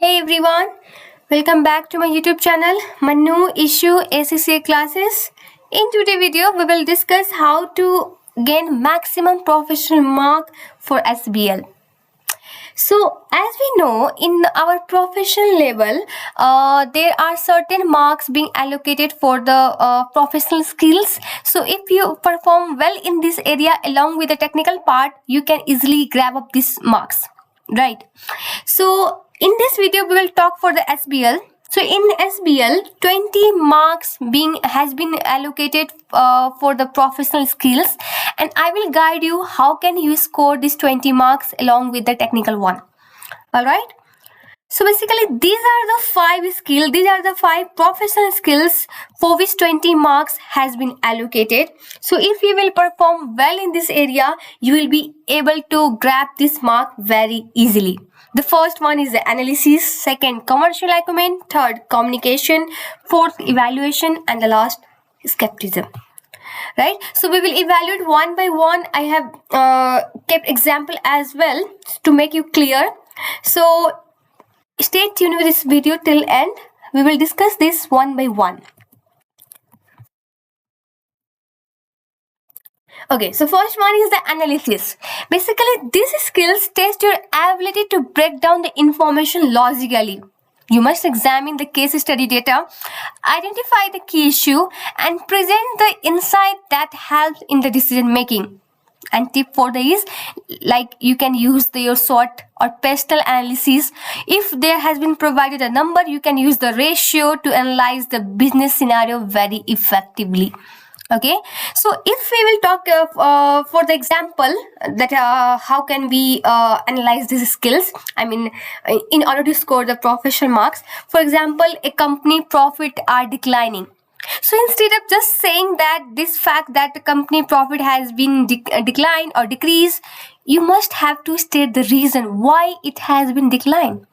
Hey everyone, welcome back to my YouTube channel, Manu Issue ACCA classes. In today's video, we will discuss how to gain maximum professional mark for SBL. So, as we know, in our professional level, there are certain marks being allocated for the professional skills. So, if you perform well in this area along with the technical part, you can easily grab up these marks, right? So, in this video, we will talk for the SBL. So in SBL, 20 marks has been allocated for the professional skills, and I will guide you how can you score these 20 marks along with the technical one. All right. So basically, these are the five professional skills for which 20 marks has been allocated. So if you will perform well in this area, you will be able to grab this mark very easily. The first one is the analysis, second commercial acumen, third communication, fourth evaluation, and the last skepticism. Right? So we will evaluate one by one. I have kept example as well to make you clear. So stay tuned with this video till end. We will discuss this one by one. Okay, so first one is the analysis. Basically, these skills test your ability to break down the information logically. You must examine the case study data, identify the key issue, and present the insight that helps in the decision making. And tip for this, like you can use your SWOT or pestle analysis. If there has been provided a number, you can use the ratio to analyze the business scenario very effectively. Okay, so if we will talk for the example that how can we analyze these skills, I mean in order to score the professional marks. For example, a company profit are declining. So instead of just saying that this fact that the company profit has been declined or decreased, you must have to state the reason why it has been declined.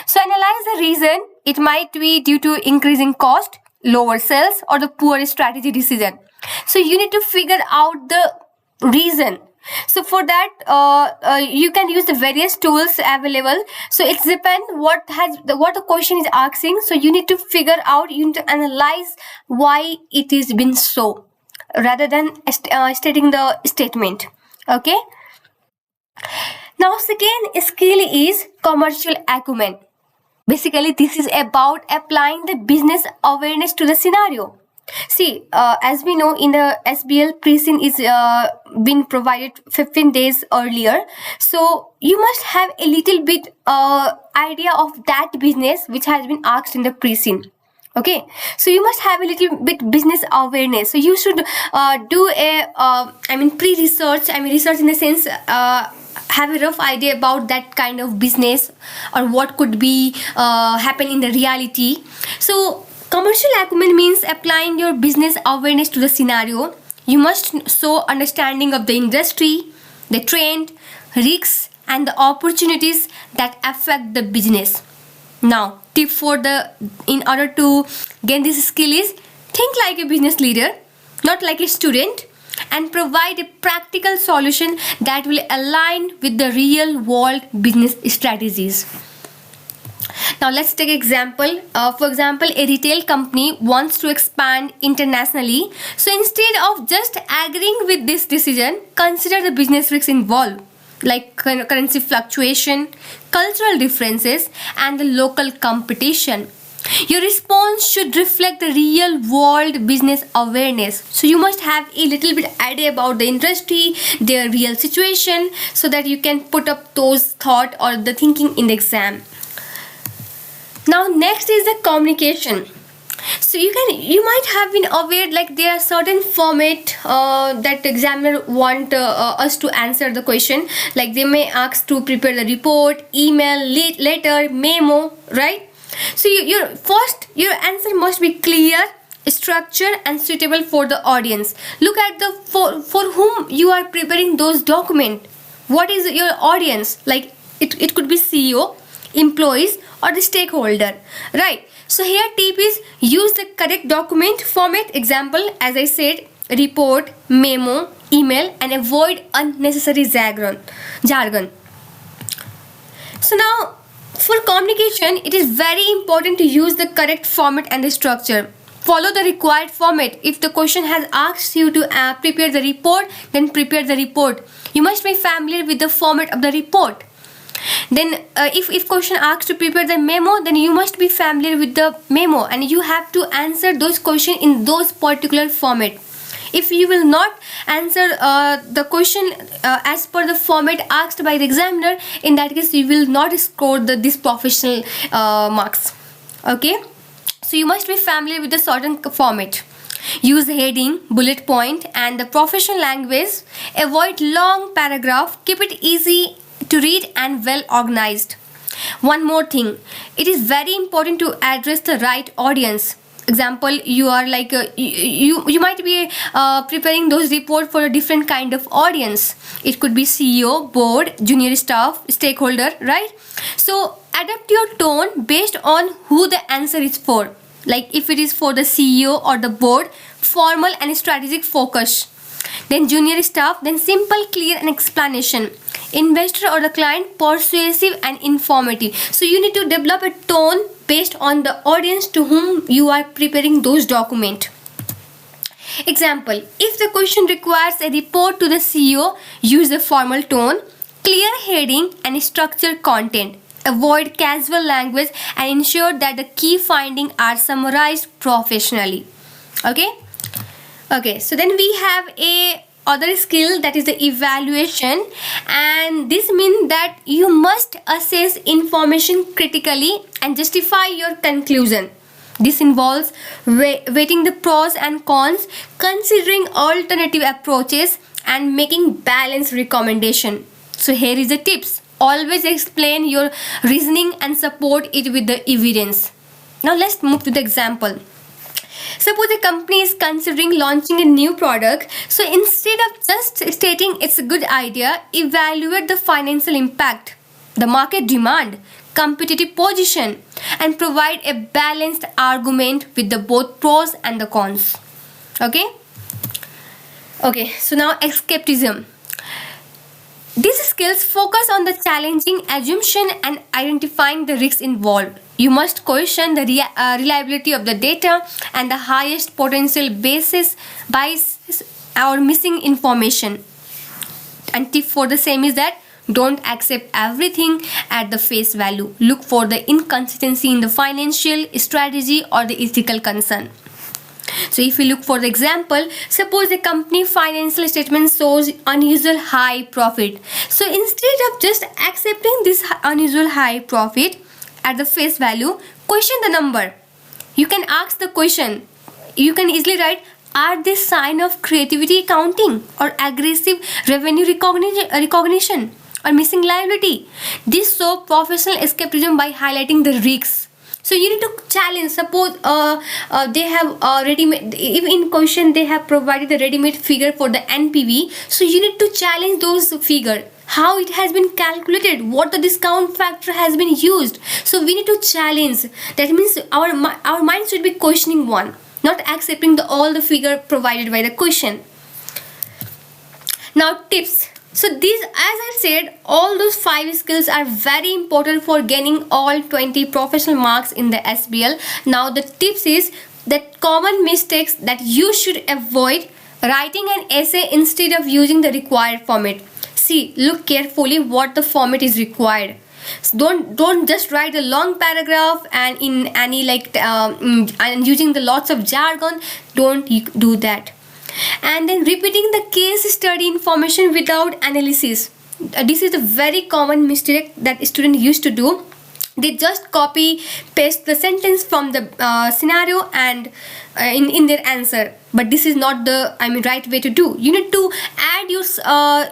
So analyze the reason. It might be due to increasing cost, lower sales, or the poor strategy decision. So you need to figure out the reason. So for that, you can use the various tools available. So it depends what the question is asking. So you need to figure out, you need to analyze why it is been so, rather than stating the statement. Okay. Now, second skill is commercial acumen. Basically, this is about applying the business awareness to the scenario. See, as we know, in the SBL, pre-scene is been provided 15 days earlier. So you must have a little bit idea of that business which has been asked in the pre-scene. Okay, so you must have a little bit business awareness. So you should do a pre-research. I mean research in the sense have a rough idea about that kind of business or what could be happen in the reality. So commercial acumen means applying your business awareness to the scenario. You must show understanding of the industry, the trend, risks, and the opportunities that affect the business. Now, tip for in order to gain this skill is think like a business leader, not like a student, and provide a practical solution that will align with the real world business strategies. Now let's take example. For example, a retail company wants to expand internationally. So instead of just agreeing with this decision, consider the business risks involved, like currency fluctuation, cultural differences, and the local competition. Your response should reflect the real world business awareness. So you must have a little bit idea about the industry, their real situation, so that you can put up those thought or the thinking in the exam. Now next is the communication. So you might have been aware like there are certain format that examiner want us to answer the question. Like they may ask to prepare the report, email, letter, memo, right? So your answer must be clear, structured, and suitable for the audience. Look at the for whom you are preparing those documents. What is your audience? Like it could be CEO, employees, or the stakeholder, right? So here tip is use the correct document format. Example, as I said, report, memo, email, and avoid unnecessary jargon. So now For communication, it is very important to use the correct format and the structure. Follow the required format. If the question has asked you to prepare the report, then prepare the report. You must be familiar with the format of the report. Then if question asks to prepare the memo, then you must be familiar with the memo and you have to answer those questions in those particular format. If you will not answer the question as per the format asked by the examiner, in that case you will not score this professional marks. Okay, so you must be familiar with the certain format. Use heading, bullet point and the professional language. Avoid long paragraph. Keep it easy to read and well organized. One more thing, it is very important to address the right audience. Example, you are like you might be preparing those report for a different kind of audience. It could be CEO, board, junior staff, stakeholder, right? So adapt your tone based on who the answer is for. Like if it is for the CEO or the board, formal and strategic focus. Then junior staff, then simple, clear and explanation. Investor or the client, persuasive and informative. So you need to develop a tone based on the audience to whom you are preparing those documents. Example, if the question requires a report to the CEO, use a formal tone, clear heading and structured content. Avoid casual language and ensure that the key findings are summarized professionally. Okay, so then we have a other skill, that is the evaluation, and this means that you must assess information critically and justify your conclusion. This involves weighting the pros and cons, considering alternative approaches and making balanced recommendation. So here is the tips. Always explain your reasoning and support it with the evidence. Now let's move to the example. Suppose a company is considering launching a new product. So instead of just stating it's a good idea, evaluate the financial impact, the market demand, competitive position, and provide a balanced argument with the both pros and the cons. Okay, so now escapism. These skills focus on the challenging assumption and identifying the risks involved. You must question the reliability of the data and the highest potential biases or missing information. And tip for the same is that don't accept everything at the face value. Look for the inconsistency in the financial strategy or the ethical concern. So if you look for the example, suppose the company financial statement shows unusual high profit. So instead of just accepting this unusual high profit at the face value, question the number. You can ask the question. You can easily write, are this sign of creativity accounting or aggressive revenue recognition or missing liability? This shows professional escapism by highlighting the risks. So you need to challenge. Suppose they have ready-made, even in question they have provided the ready-made figure for the NPV. So you need to challenge those figure. How it has been calculated, what the discount factor has been used. So we need to challenge. That means our mind should be questioning one, not accepting all the figure provided by the question. Now tips. So these, as I said, all those 5 skills are very important for gaining all 20 professional marks in the SBL. Now the tips is that common mistakes that you should avoid: writing an essay instead of using the required format. See, look carefully what the format is required. Don't just write a long paragraph and in any and using the lots of jargon. Don't do that. And then repeating the case study information without analysis. This is a very common mistake that students used to do. They just copy paste the sentence from the scenario and in their answer, but this is not the right way to do. You need to add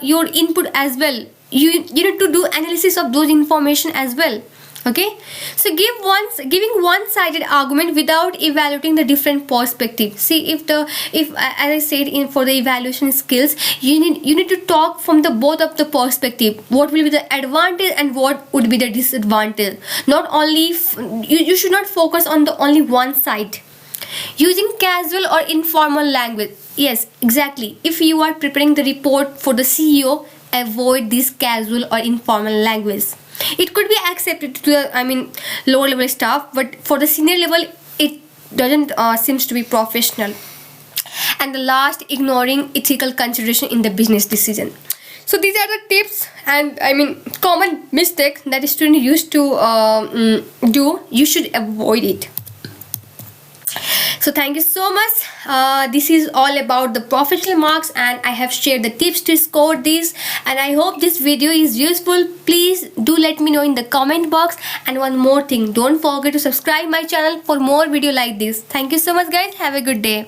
your input as well. You need to do analysis of those information as well. Okay, so giving one-sided argument without evaluating the different perspective. See, if as I said for the evaluation skills, you need to talk from the both of the perspective. What will be the advantage and what would be the disadvantage. Not only you should not focus on the only one side. Using casual or informal language. Yes, exactly. If you are preparing the report for the CEO, avoid this casual or informal language. It could be accepted to the lower level staff, but for the senior level it doesn't seems to be professional. And the last, ignoring ethical consideration in the business decision. So these are the tips and common mistakes that a student used to do. You should avoid it. So thank you so much. This is all about the professional marks, and I have shared the tips to score this, and I hope this video is useful. Please do let me know in the comment box. And one more thing, don't forget to subscribe my channel for more video like this. Thank you so much guys. Have a good day.